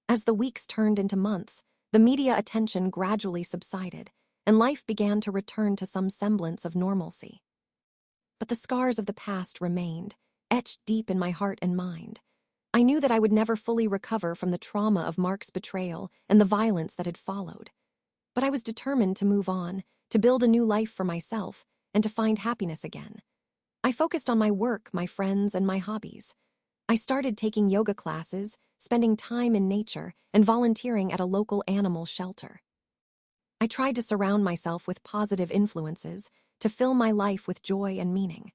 Speaker 1: As the weeks turned into months, the media attention gradually subsided, and life began to return to some semblance of normalcy. But the scars of the past remained, etched deep in my heart and mind. I knew that I would never fully recover from the trauma of Mark's betrayal and the violence that had followed. But I was determined to move on, to build a new life for myself, and to find happiness again. I focused on my work, my friends, and my hobbies. I started taking yoga classes, spending time in nature, and volunteering at a local animal shelter. I tried to surround myself with positive influences, to fill my life with joy and meaning.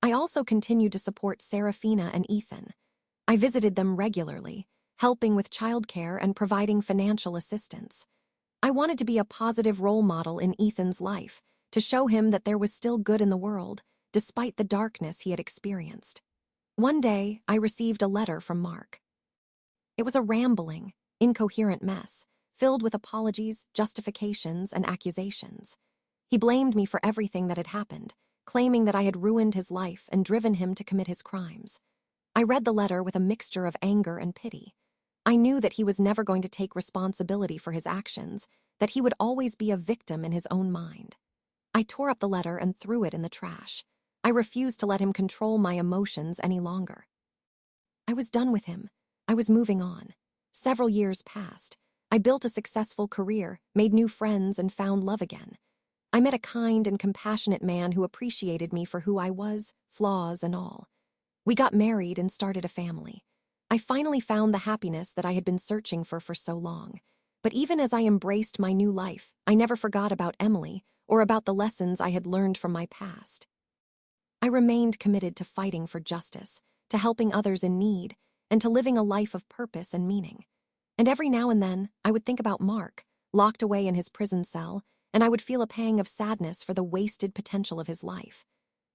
Speaker 1: I also continued to support Serafina and Ethan. I visited them regularly, helping with childcare and providing financial assistance. I wanted to be a positive role model in Ethan's life, to show him that there was still good in the world, despite the darkness he had experienced. One day, I received a letter from Mark. It was a rambling, incoherent mess, filled with apologies, justifications, and accusations. He blamed me for everything that had happened, claiming that I had ruined his life and driven him to commit his crimes. I read the letter with a mixture of anger and pity. I knew that he was never going to take responsibility for his actions, that he would always be a victim in his own mind. I tore up the letter and threw it in the trash. I refused to let him control my emotions any longer. I was done with him. I was moving on. Several years passed. I built a successful career, made new friends, and found love again. I met a kind and compassionate man who appreciated me for who I was, flaws and all. We got married and started a family. I finally found the happiness that I had been searching for so long. But even as I embraced my new life, I never forgot about Emily or about the lessons I had learned from my past. I remained committed to fighting for justice, to helping others in need, and to living a life of purpose and meaning. And every now and then, I would think about Mark, locked away in his prison cell, and I would feel a pang of sadness for the wasted potential of his life.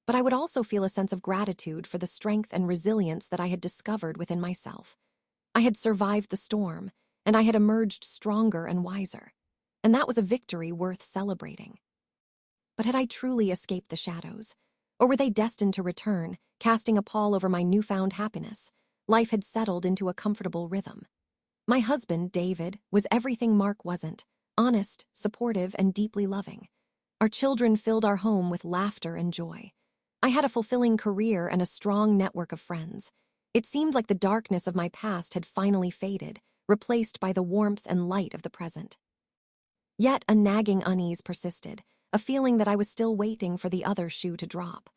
Speaker 1: But I would also feel a sense of gratitude for the strength and resilience that I had discovered within myself. I had survived the storm, and I had emerged stronger and wiser. And that was a victory worth celebrating. But had I truly escaped the shadows? Or were they destined to return, casting a pall over my newfound happiness? Life had settled into a comfortable rhythm. My husband, David, was everything Mark wasn't: honest, supportive, and deeply loving. Our children filled our home with laughter and joy. I had a fulfilling career and a strong network of friends. It seemed like the darkness of my past had finally faded, replaced by the warmth and light of the present. Yet a nagging unease persisted, a feeling that I was still waiting for the other shoe to drop.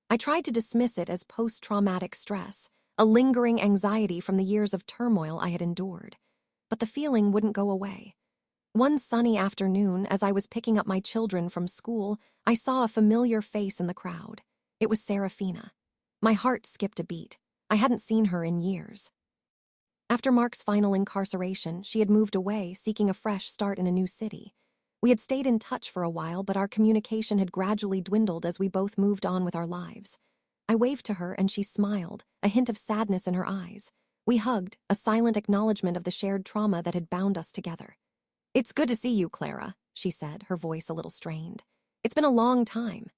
Speaker 1: I tried to dismiss it as post-traumatic stress, a lingering anxiety from the years of turmoil I had endured. But the feeling wouldn't go away. One sunny afternoon, as I was picking up my children from school, I saw a familiar face in the crowd. It was Serafina. My heart skipped a beat. I hadn't seen her in years. After Mark's final incarceration, she had moved away, seeking a fresh start in a new city. We had stayed in touch for a while, but our communication had gradually dwindled as we both moved on with our lives. I waved to her and she smiled, a hint of sadness in her eyes. We hugged, a silent acknowledgement of the shared trauma that had bound us together. "It's good to see you, Clara," she said, her voice a little strained. "It's been a long time."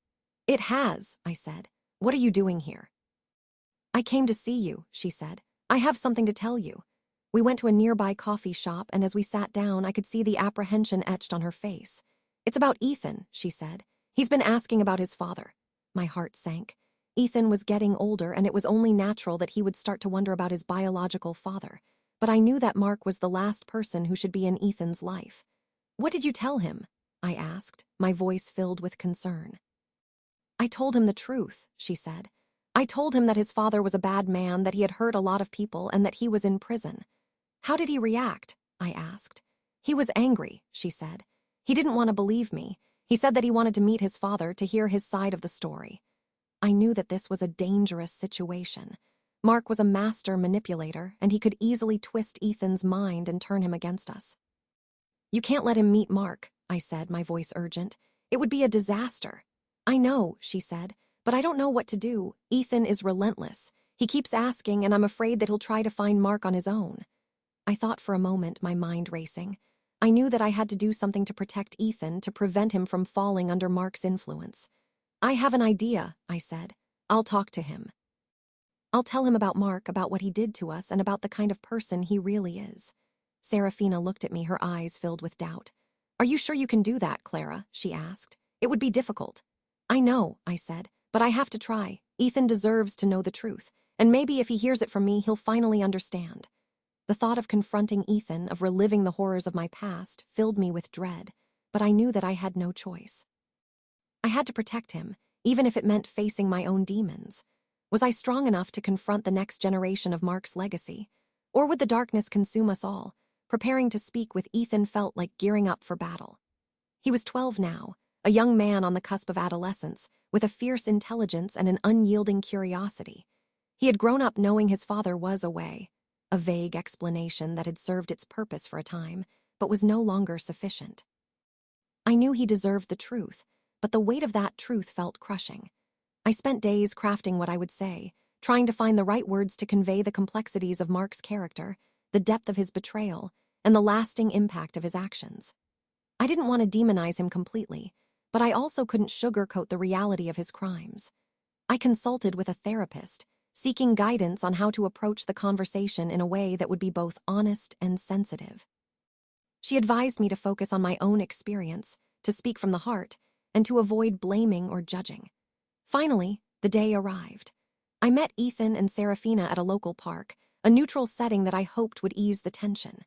Speaker 1: "It has," I said. "What are you doing here?" "I came to see you," she said. "I have something to tell you." We went to a nearby coffee shop, and as we sat down, I could see the apprehension etched on her face. "It's about Ethan," she said. "He's been asking about his father." My heart sank. Ethan was getting older, and it was only natural that he would start to wonder about his biological father. But I knew that Mark was the last person who should be in Ethan's life. "What did you tell him?" I asked, my voice filled with concern. "I told him the truth," she said. "I told him that his father was a bad man, that he had hurt a lot of people, and that he was in prison." "How did he react?" I asked. "He was angry," she said. "He didn't want to believe me. He said that he wanted to meet his father to hear his side of the story." I knew that this was a dangerous situation. Mark was a master manipulator, and he could easily twist Ethan's mind and turn him against us. "You can't let him meet Mark," I said, my voice urgent. "It would be a disaster." "I know," she said, "but I don't know what to do. Ethan is relentless. He keeps asking, and I'm afraid that he'll try to find Mark on his own." I thought for a moment, my mind racing. I knew that I had to do something to protect Ethan, to prevent him from falling under Mark's influence. "I have an idea," I said. "I'll talk to him. I'll tell him about Mark, about what he did to us, and about the kind of person he really is." Serafina looked at me, her eyes filled with doubt. "Are you sure you can do that, Clara?" she asked. "It would be difficult." "I know," I said, "but I have to try. Ethan deserves to know the truth, and maybe if he hears it from me, he'll finally understand." The thought of confronting Ethan, of reliving the horrors of my past, filled me with dread, but I knew that I had no choice. I had to protect him, even if it meant facing my own demons. Was I strong enough to confront the next generation of Mark's legacy? Or would the darkness consume us all? Preparing to speak with Ethan felt like gearing up for battle. He was 12 now, a young man on the cusp of adolescence, with a fierce intelligence and an unyielding curiosity. He had grown up knowing his father was away, a vague explanation that had served its purpose for a time, but was no longer sufficient. I knew he deserved the truth, but the weight of that truth felt crushing. I spent days crafting what I would say, trying to find the right words to convey the complexities of Mark's character, the depth of his betrayal, and the lasting impact of his actions. I didn't want to demonize him completely, but I also couldn't sugarcoat the reality of his crimes. I consulted with a therapist, seeking guidance on how to approach the conversation in a way that would be both honest and sensitive. She advised me to focus on my own experience, to speak from the heart, and to avoid blaming or judging. Finally, the day arrived. I met Ethan and Serafina at a local park, a neutral setting that I hoped would ease the tension.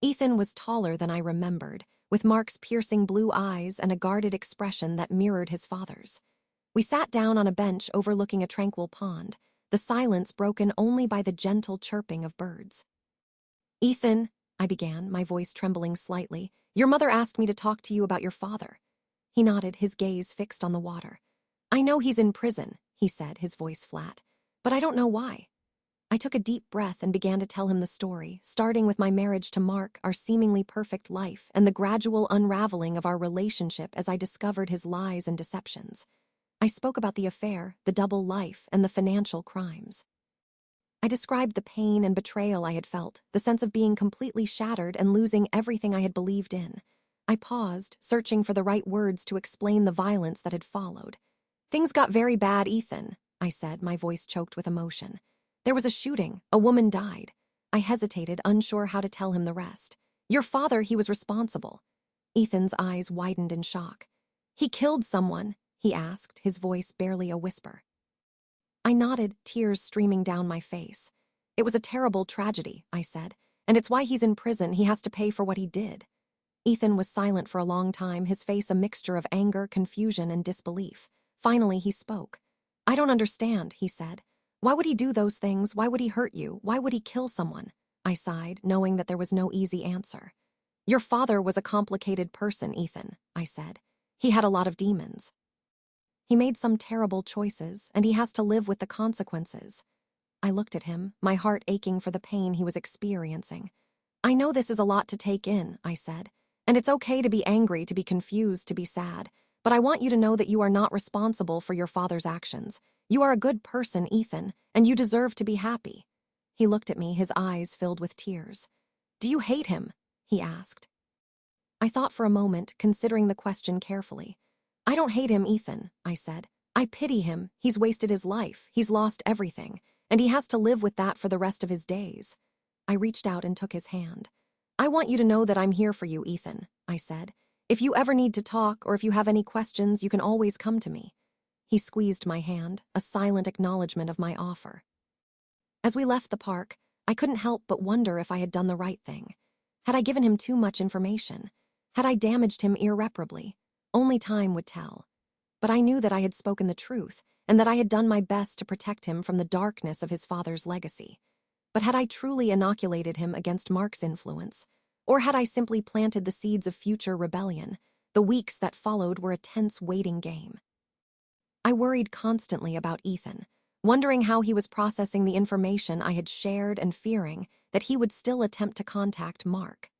Speaker 1: Ethan was taller than I remembered, with Mark's piercing blue eyes and a guarded expression that mirrored his father's. We sat down on a bench overlooking a tranquil pond, the silence broken only by the gentle chirping of birds. "Ethan," I began, my voice trembling slightly, "your mother asked me to talk to you about your father." He nodded, his gaze fixed on the water. "I know he's in prison," he said, his voice flat, "but I don't know why." I took a deep breath and began to tell him the story, starting with my marriage to Mark, our seemingly perfect life, and the gradual unraveling of our relationship as I discovered his lies and deceptions. I spoke about the affair, the double life, and the financial crimes. I described the pain and betrayal I had felt, the sense of being completely shattered and losing everything I had believed in. I paused, searching for the right words to explain the violence that had followed. "Things got very bad, Ethan," I said, my voice choked with emotion. "There was a shooting. A woman died." I hesitated, unsure how to tell him the rest. "Your father, he was responsible." Ethan's eyes widened in shock. "He killed someone?" he asked, his voice barely a whisper. I nodded, tears streaming down my face. "It was a terrible tragedy," I said, "and it's why he's in prison. He has to pay for what he did." Ethan was silent for a long time, his face a mixture of anger, confusion, and disbelief. Finally, he spoke. "I don't understand," he said. "Why would he do those things? Why would he hurt you? Why would he kill someone?" I sighed, knowing that there was no easy answer. "Your father was a complicated person, Ethan," I said. "He had a lot of demons. He made some terrible choices, and he has to live with the consequences." I looked at him, my heart aching for the pain he was experiencing. "I know this is a lot to take in," I said, "and it's okay to be angry, to be confused, to be sad, but I want you to know that you are not responsible for your father's actions. You are a good person, Ethan, and you deserve to be happy." He looked at me, his eyes filled with tears. "Do you hate him?" he asked. I thought for a moment, considering the question carefully. "I don't hate him, Ethan," I said. "I pity him. He's wasted his life. He's lost everything, and he has to live with that for the rest of his days." I reached out and took his hand. "I want you to know that I'm here for you, Ethan," I said. "If you ever need to talk or if you have any questions, you can always come to me." He squeezed my hand, a silent acknowledgement of my offer. As we left the park, I couldn't help but wonder if I had done the right thing. Had I given him too much information? Had I damaged him irreparably? Only time would tell. But I knew that I had spoken the truth, and that I had done my best to protect him from the darkness of his father's legacy. But had I truly inoculated him against Mark's influence? Or had I simply planted the seeds of future rebellion? The weeks that followed were a tense waiting game. I worried constantly about Ethan, wondering how he was processing the information I had shared and fearing that he would still attempt to contact Mark.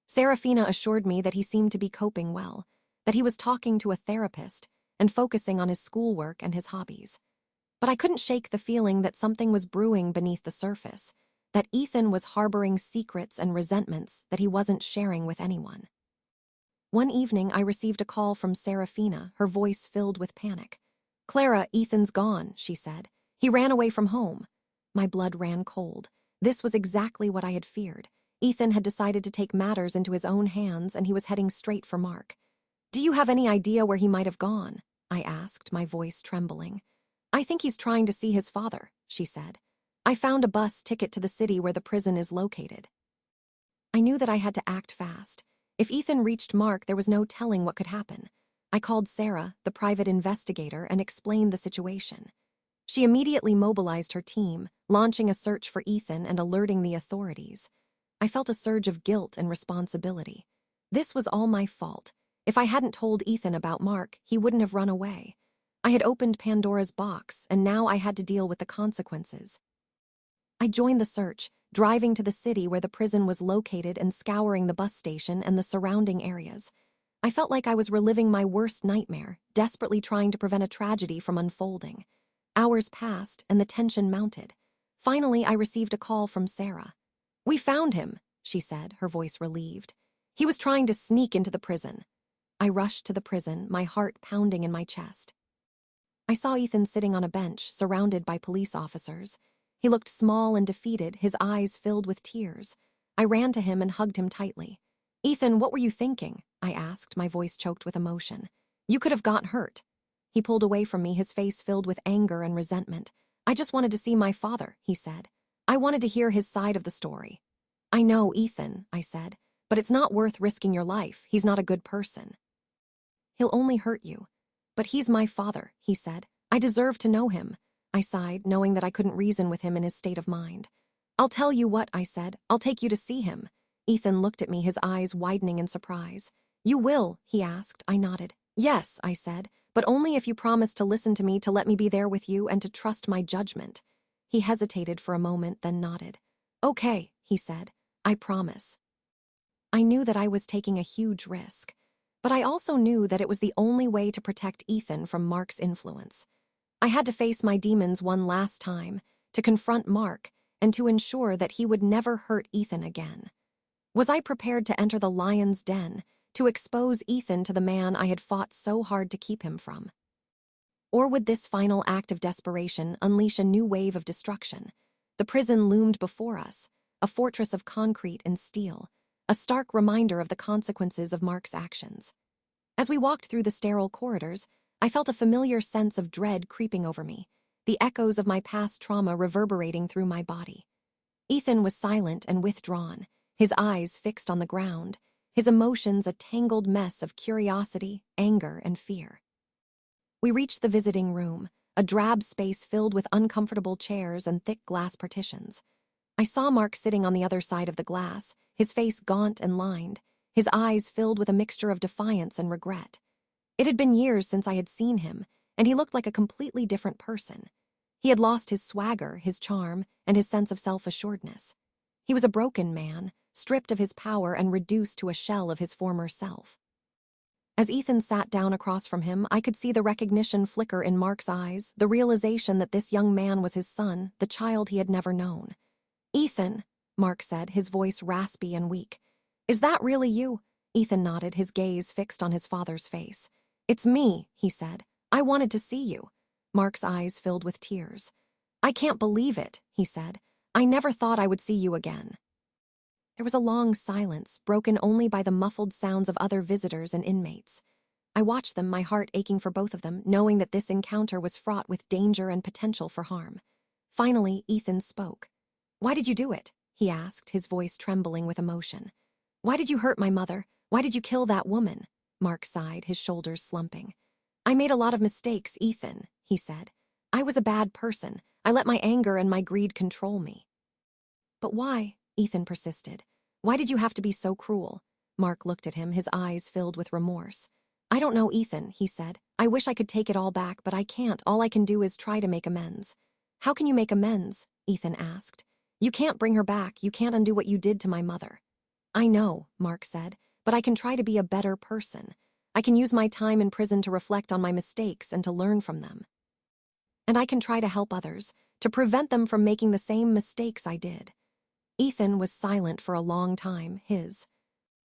Speaker 1: Serafina assured me that he seemed to be coping well, that he was talking to a therapist and focusing on his schoolwork and his hobbies. But I couldn't shake the feeling that something was brewing beneath the surface, that Ethan was harboring secrets and resentments that he wasn't sharing with anyone. One evening, I received a call from Serafina, her voice filled with panic. "Clara, Ethan's gone," she said. "He ran away from home." My blood ran cold. This was exactly what I had feared. Ethan had decided to take matters into his own hands, and he was heading straight for Mark. "Do you have any idea where he might have gone?" I asked, my voice trembling. "I think he's trying to see his father," she said. "I found a bus ticket to the city where the prison is located." I knew that I had to act fast. If Ethan reached Mark, there was no telling what could happen. I called Sarah, the private investigator, and explained the situation. She immediately mobilized her team, launching a search for Ethan and alerting the authorities. I felt a surge of guilt and responsibility. This was all my fault. If I hadn't told Ethan about Mark, he wouldn't have run away. I had opened Pandora's box, and now I had to deal with the consequences. I joined the search, driving to the city where the prison was located and scouring the bus station and the surrounding areas. I felt like I was reliving my worst nightmare, desperately trying to prevent a tragedy from unfolding. Hours passed, and the tension mounted. Finally, I received a call from Sarah. "We found him," she said, her voice relieved. "He was trying to sneak into the prison." I rushed to the prison, my heart pounding in my chest. I saw Ethan sitting on a bench, surrounded by police officers. He looked small and defeated, his eyes filled with tears. I ran to him and hugged him tightly. "Ethan, what were you thinking?" I asked, my voice choked with emotion. "You could have gotten hurt." He pulled away from me, his face filled with anger and resentment. "I just wanted to see my father," he said. "I wanted to hear his side of the story." "I know, Ethan," I said, "but it's not worth risking your life. He's not a good person." "He'll only hurt you." "But he's my father," he said. "I deserve to know him." I sighed, knowing that I couldn't reason with him in his state of mind. "I'll tell you what," I said. "I'll take you to see him." Ethan looked at me, his eyes widening in surprise. "You will?" he asked. I nodded. "Yes," I said, "but only if you promise to listen to me, to let me be there with you, and to trust my judgment." He hesitated for a moment, then nodded. "Okay," he said. "I promise." I knew that I was taking a huge risk, but I also knew that it was the only way to protect Ethan from Mark's influence. I had to face my demons one last time, to confront Mark, and to ensure that he would never hurt Ethan again. Was I prepared to enter the lion's den, to expose Ethan to the man I had fought so hard to keep him from? Or would this final act of desperation unleash a new wave of destruction? The prison loomed before us, a fortress of concrete and steel, a stark reminder of the consequences of Mark's actions. As we walked through the sterile corridors, I felt a familiar sense of dread creeping over me, the echoes of my past trauma reverberating through my body. Ethan was silent and withdrawn, his eyes fixed on the ground, his emotions a tangled mess of curiosity, anger, and fear. We reached the visiting room, a drab space filled with uncomfortable chairs and thick glass partitions. I saw Mark sitting on the other side of the glass, his face gaunt and lined, his eyes filled with a mixture of defiance and regret. It had been years since I had seen him, and he looked like a completely different person. He had lost his swagger, his charm, and his sense of self-assuredness. He was a broken man, stripped of his power and reduced to a shell of his former self. As Ethan sat down across from him, I could see the recognition flicker in Mark's eyes, the realization that this young man was his son, the child he had never known. "Ethan," Mark said, his voice raspy and weak. "Is that really you?" Ethan nodded, his gaze fixed on his father's face. "It's me," he said. "I wanted to see you." Mark's eyes filled with tears. "I can't believe it," he said. "I never thought I would see you again." There was a long silence, broken only by the muffled sounds of other visitors and inmates. I watched them, my heart aching for both of them, knowing that this encounter was fraught with danger and potential for harm. Finally, Ethan spoke. "Why did you do it?" he asked, his voice trembling with emotion. "Why did you hurt my mother? Why did you kill that woman?" Mark sighed, his shoulders slumping. "I made a lot of mistakes, Ethan," he said. "I was a bad person. I let my anger and my greed control me." "But why?" Ethan persisted. "Why did you have to be so cruel?" Mark looked at him, his eyes filled with remorse. "I don't know, Ethan," he said. "I wish I could take it all back, but I can't. All I can do is try to make amends." "How can you make amends?" Ethan asked. "You can't bring her back. You can't undo what you did to my mother." "I know," Mark said, "but I can try to be a better person. I can use my time in prison to reflect on my mistakes and to learn from them. And I can try to help others, to prevent them from making the same mistakes I did." Ethan was silent for a long time, his